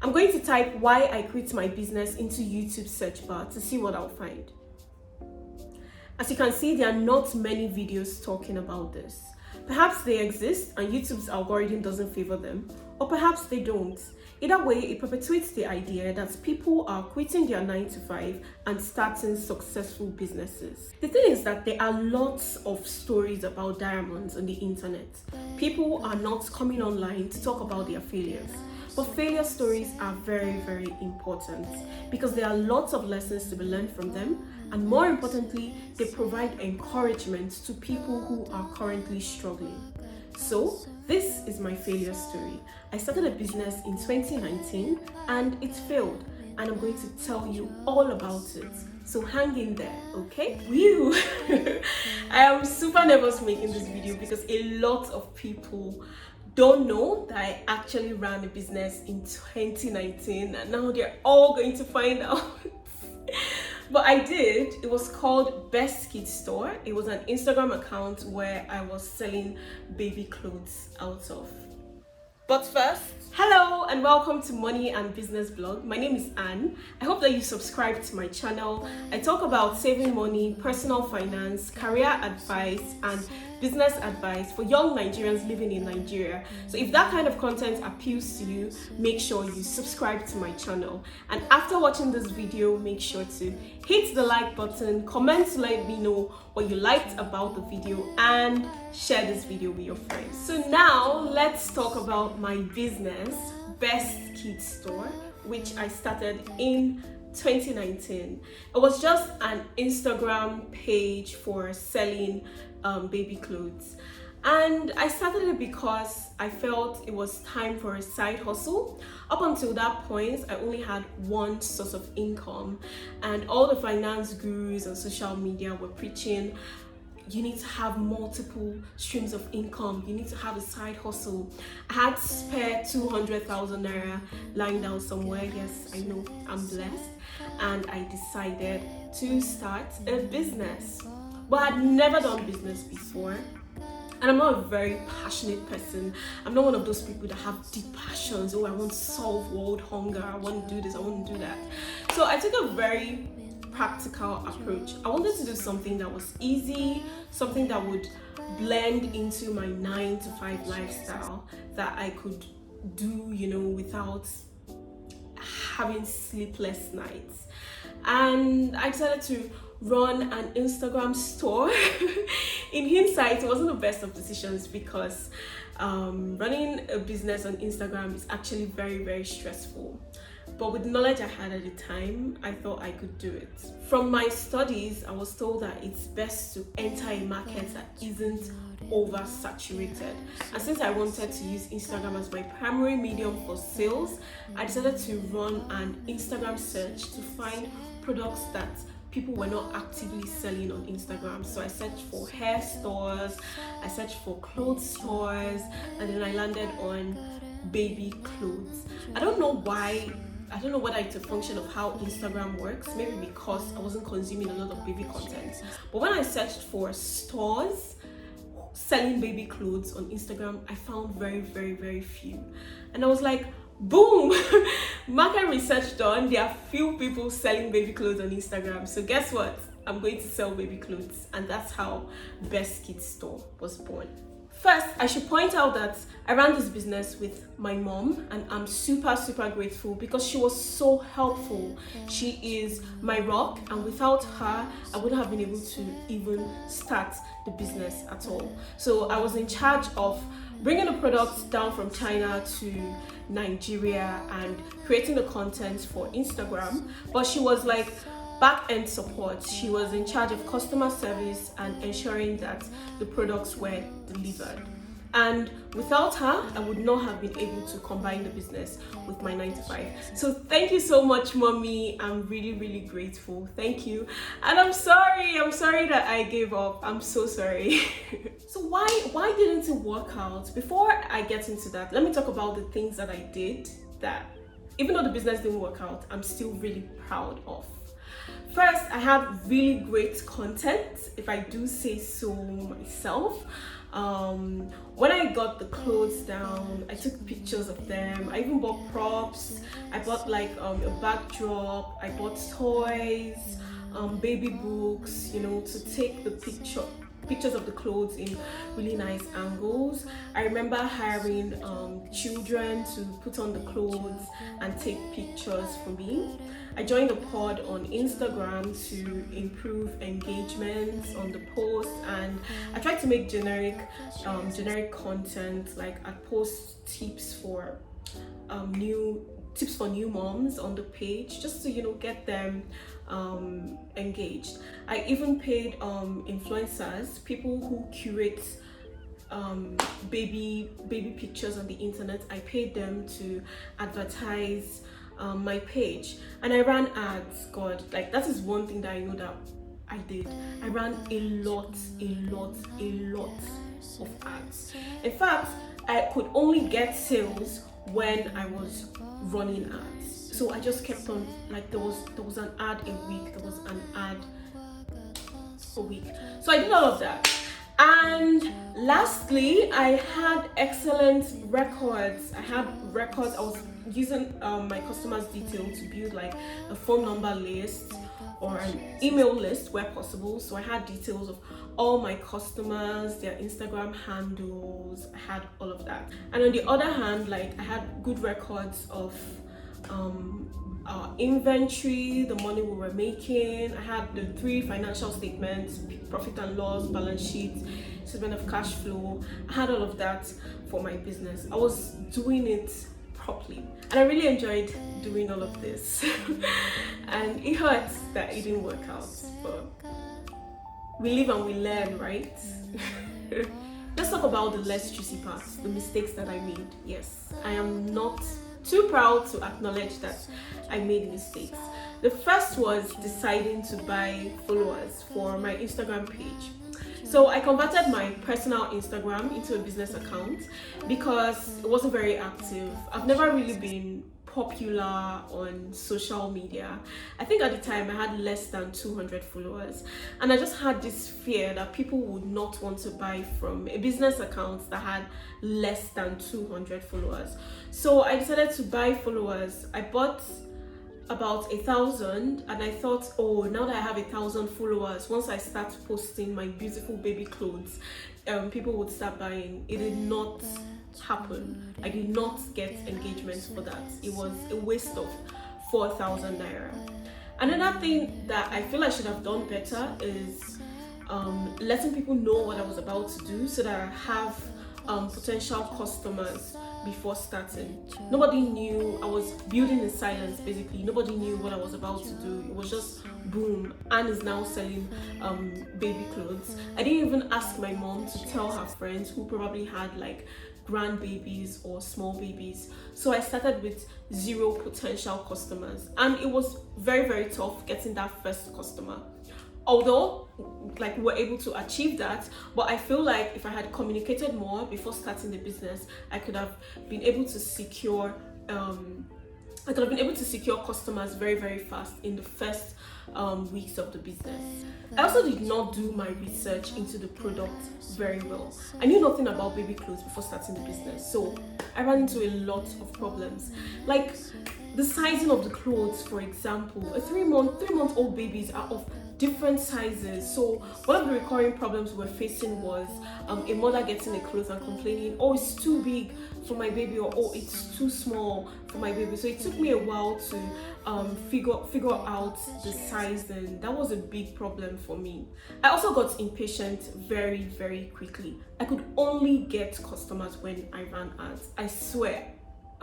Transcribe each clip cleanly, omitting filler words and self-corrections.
I'm going to type why I quit my business into YouTube search bar to see what I'll find. As you can see, there are not many videos talking about this. Perhaps they exist and YouTube's algorithm doesn't favor them, or perhaps they don't. Either way, it perpetuates the idea that people are quitting their 9-to-5 and starting successful businesses. The thing is that there are lots of stories about diamonds on the internet. People are not coming online to talk about their failures. But failure stories are very, very important because there are lots of lessons to be learned from them, and more importantly, they provide encouragement to people who are currently struggling. So, this is my failure story. I started a business in 2019 and it failed, and I'm going to tell you all about it. So hang in there, okay? Whew! I am super nervous making this video because a lot of people don't know that I actually ran a business in 2019 and now they're all going to find out. But I did. It was called Best Kid Store. It was an Instagram account where I was selling baby clothes out of. But first, hello and welcome to Money and Business Blog. My name is Anne. I hope that you subscribe to my channel. I talk about saving money, personal finance, career advice, and business advice for young Nigerians living in Nigeria. So if that kind of content appeals to you, make sure you subscribe to my channel. And after watching this video, make sure to hit the like button, comment to let me know what you liked about the video, and share this video with your friends. So now let's talk about my business, Best Kid Store, which I started in 2019. It was just an Instagram page for selling baby clothes, and I started it because I felt it was time for a side hustle. Up until that point, I only had one source of income, and all the finance gurus on social media were preaching you need to have multiple streams of income, you need to have a side hustle. I had spare 200,000 naira lying down somewhere. Yes, I know, I'm blessed, and I decided to start a business. But I'd never done business before, and I'm not a very passionate person. I'm not one of those people that have deep passions. Oh, I want to solve world hunger, I want to do this, I want to do that. So I took a very practical approach. I wanted to do something that was easy, something that would blend into my 9-to-5 lifestyle that I could do, without having sleepless nights. And I decided to run an Instagram store. In hindsight, it wasn't the best of decisions because running a business on Instagram is actually very, very stressful. But with the knowledge I had at the time, I thought I could do it. From my studies, I was told that it's best to enter a market that isn't oversaturated. And since I wanted to use Instagram as my primary medium for sales, I decided to run an Instagram search to find products that people were not actively selling on Instagram. So I searched for hair stores, I searched for clothes stores, and then I landed on baby clothes. I don't know whether it's a function of how Instagram works, maybe because I wasn't consuming a lot of baby content. But when I searched for stores selling baby clothes on Instagram, I found very, very, very few. And I was like, boom, market research done. There are few people selling baby clothes on Instagram. So guess what? I'm going to sell baby clothes. And that's how Best Kid Store was born. First, I should point out that I ran this business with my mom, and I'm super, super grateful because she was so helpful. She is my rock, and without her, I wouldn't have been able to even start the business at all. So I was in charge of bringing the products down from China to Nigeria and creating the content for Instagram, but she was like back-end support. She was in charge of customer service and ensuring that the products were delivered. And without her, I would not have been able to combine the business with my 9-to-5. So thank you so much, Mommy. I'm really, really grateful. Thank you. And I'm sorry that I gave up. I'm so sorry. So why didn't it work out? Before I get into that, let me talk about the things that I did that, even though the business didn't work out, I'm still really proud of. First, I have really great content, if I do say so myself. When I got the clothes down, I took pictures of them. I even bought props. I bought like a backdrop. I bought toys, baby books, to take the pictures of the clothes in really nice angles. I remember hiring children to put on the clothes and take pictures for me. I joined a pod on Instagram to improve engagement on the post, and I tried to make generic content. Like I post tips for new moms on the page, just to get them engaged. I even paid influencers, people who curate baby pictures on the internet. I paid them to advertise my page, and I ran ads. God, like that is one thing that I know that I did. I ran a lot of ads. In fact, I could only get sales when I was running ads. So I just kept on, like there was an ad a week, there was an ad a week. So I did all of that. And lastly, I had excellent records. I was using my customers' detail to build like a phone number list or an email list where possible. So I had details of all my customers, their Instagram handles. I had all of that. And on the other hand, like I had good records of our inventory, the money we were making. I had the 3 financial statements: profit and loss, balance sheet, statement of cash flow. I had all of that for my business. I was doing it properly, and I really enjoyed doing all of this. And it hurts that it didn't work out, but we live and we learn, right? Let's talk about the less juicy parts, the mistakes that I made. Yes, I am not too proud to acknowledge that I made mistakes. The first was deciding to buy followers for my Instagram page. So I converted my personal Instagram into a business account because it wasn't very active. I've never really been popular on social media. I think at the time I had less than 200 followers, and I just had this fear that people would not want to buy from a business account that had less than 200 followers. So I decided to buy followers. I bought about 1,000, and I thought, oh, now that I have 1,000 followers, once I start posting my beautiful baby clothes, people would start buying. It did not happen. I did not get engagement for that. It was a waste of 4,000 naira. Another thing that I feel I should have done better is letting people know what I was about to do, so that I have potential customers before starting. Nobody knew. I was building in silence, basically. Nobody knew what I was about to do. It was just boom, Anne is now selling baby clothes. I didn't even ask my mom to tell her friends who probably had like grandbabies or small babies. So I started with 0 potential customers, and it was very, very tough getting that first customer. Although like we were able to achieve that, but I feel like if I had communicated more before starting the business, I could have been able to secure customers very, very fast in the first weeks of the business. I also did not do my research into the product very well. I knew nothing about baby clothes before starting the business, so I ran into a lot of problems, like the sizing of the clothes. For example, a 3-month-old babies are of different sizes. So one of the recurring problems we're facing was a mother getting a clothes and complaining, oh, it's too big for my baby, or oh, it's too small for my baby. So it took me a while to figure out the size, and that was a big problem for me. I also got impatient very, very quickly. I could only get customers when I ran ads. I swear,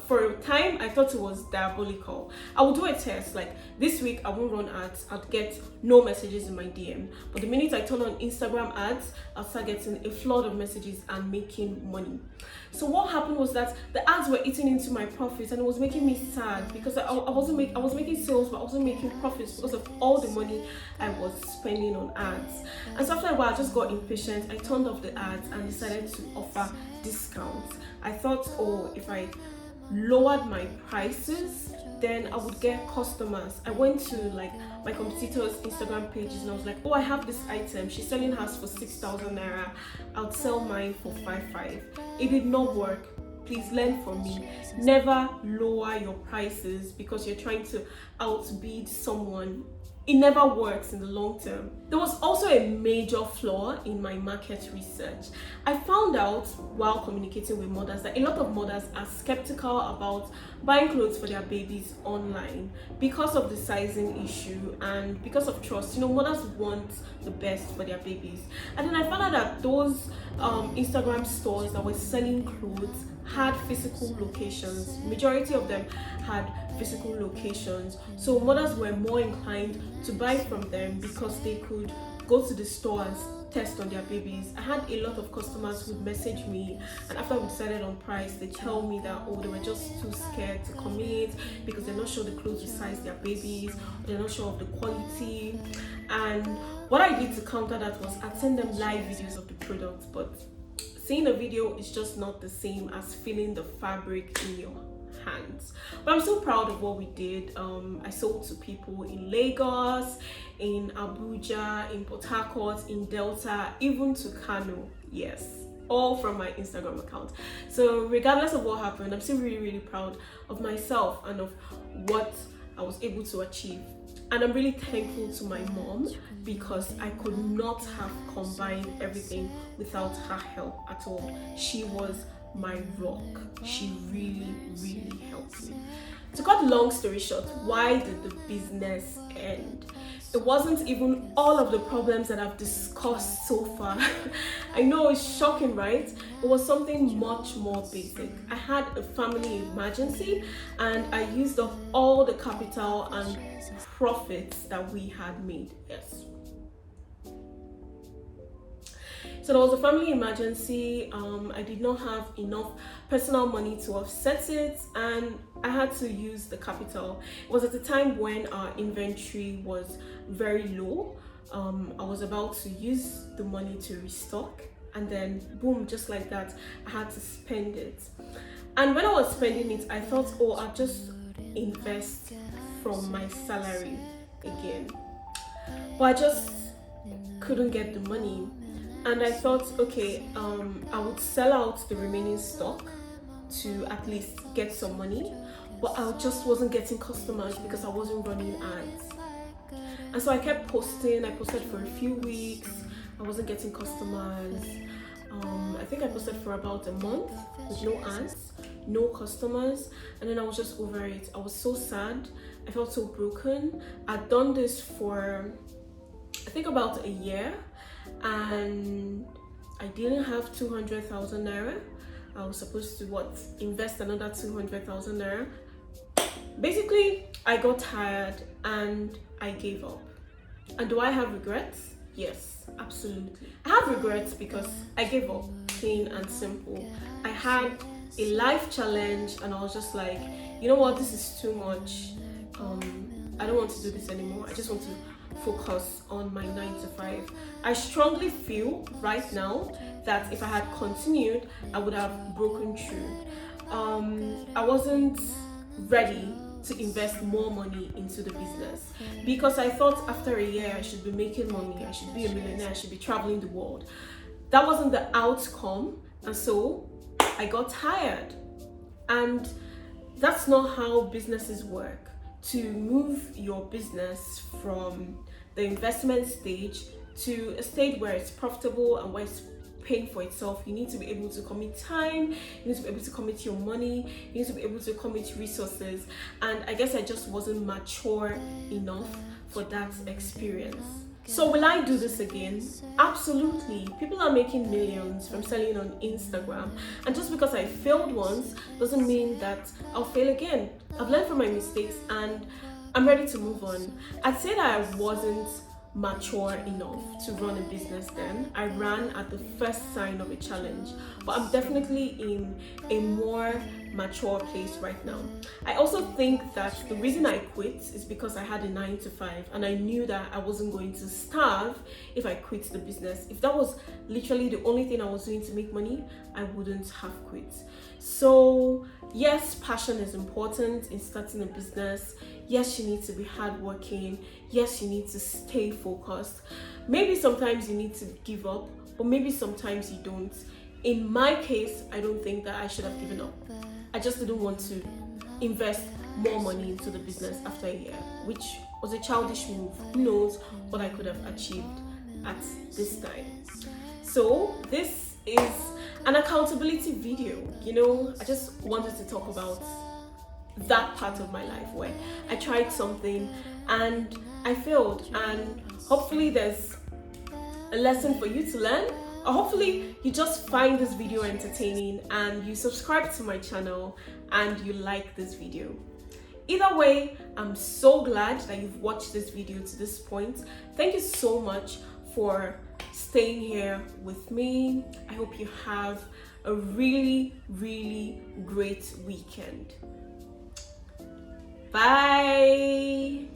for a time I thought it was diabolical. I would do a test, like this week I won't run ads, I'd get no messages in my DM, but the minute I turn on Instagram ads, I'll start getting a flood of messages and making money. So what happened was that the ads were eating into my profits, and it was making me sad because I was making sales, but I wasn't making profits because of all the money I was spending on ads. And so after a while I just got impatient. I turned off the ads and decided to offer discounts. I thought, oh, if I lowered my prices, then I would get customers. I went to like my competitors' Instagram pages and I was like, oh, I have this item, she's selling hers for 6,000 naira, I'll sell mine for 5,500. It did not work. Please learn from me. Never lower your prices because you're trying to outbid someone. It never works in the long term. There was also a major flaw in my market research. I found out while communicating with mothers that a lot of mothers are skeptical about buying clothes for their babies online because of the sizing issue and because of trust. You know, mothers want the best for their babies. And then I found out that those Instagram stores that were selling clothes had physical locations. Majority of them had physical locations, so mothers were more inclined to buy from them because they could go to the store and test on their babies. I had a lot of customers who message me, and after we decided on price, they tell me that, oh, they were just too scared to commit because they're not sure the clothes will size their babies, or they're not sure of the quality. And what I did to counter that was I'd send them live videos of the products, but seeing a video is just not the same as feeling the fabric in your hands. But I'm so proud of what we did. I sold to people in Lagos, in Abuja, in Port Harcourt, in Delta, even to Kano. Yes, all from my Instagram account. So regardless of what happened, I'm still really proud of myself and of what I was able to achieve. And I'm really thankful to my mom because I could not have combined everything without her help at all. She was my rock. She really helped me. To cut the long story short, why did the business end? It wasn't even all of the problems that I've discussed so far. I know it's shocking, right? It was something much more basic. I had a family emergency and I used up all the capital and profits that we had made. Yes. So there was a family emergency. I did not have enough personal money to offset it, and I had to use the capital. It was at a time when our inventory was very low. I was about to use the money to restock, and then boom, just like that, I had to spend it. And when I was spending it, I thought, oh, I'll just invest from my salary again. But I just couldn't get the money. And I thought, okay, I would sell out the remaining stock to at least get some money, but I just wasn't getting customers because I wasn't running ads. And so I kept posting. I posted for a few weeks. I wasn't getting customers. I think I posted for about a month with no ads, no customers, and then I was just over it. I was so sad. I felt so broken. I'd done this for, I think, about a year, and I didn't have 200,000 naira. I was supposed to invest another 200,000 naira. Basically, I got tired and I gave up. And do I have regrets? Yes, absolutely. I have regrets because I gave up, plain and simple. I had a life challenge and I was just like, you know what, this is too much. I don't want to do this anymore. I just want to focus on my 9 to 5. I strongly feel right now that if I had continued, I would have broken through. I wasn't ready to invest more money into the business because I thought after a year I should be making money, I should be a millionaire, I should be traveling the world. That wasn't the outcome, and so I got tired. And that's not how businesses work. To move your business from the investment stage to a stage where it's profitable and where it's paying for itself, you need to be able to commit time, you need to be able to commit your money, you need to be able to commit resources. And I guess I just wasn't mature enough for that experience. So will I do this again? Absolutely. People are making millions from selling on Instagram, and just because I failed once doesn't mean that I'll fail again. I've learned from my mistakes and I'm ready to move on. I'd say that I wasn't mature enough to run a business then. I ran at the first sign of a challenge, but I'm definitely in a more mature place right now. I also think that the reason I quit is because I had a 9 to 5 and I knew that I wasn't going to starve if I quit the business. If that was literally the only thing I was doing to make money, I wouldn't have quit. So yes, passion is important in starting a business. Yes, you need to be hardworking. Yes, you need to stay focused. Maybe sometimes you need to give up, but maybe sometimes you don't. In my case, I don't think that I should have given up. I just didn't want to invest more money into the business after a year, which was a childish move. Who knows what I could have achieved at this time. So this is an accountability video. I just wanted to talk about that part of my life where I tried something and I failed, and hopefully there's a lesson for you to learn, or hopefully you just find this video entertaining and you subscribe to my channel and you like this video. Either way, I'm so glad that you've watched this video to this point. Thank you so much for staying here with me. I hope you have a really, really great weekend. Bye.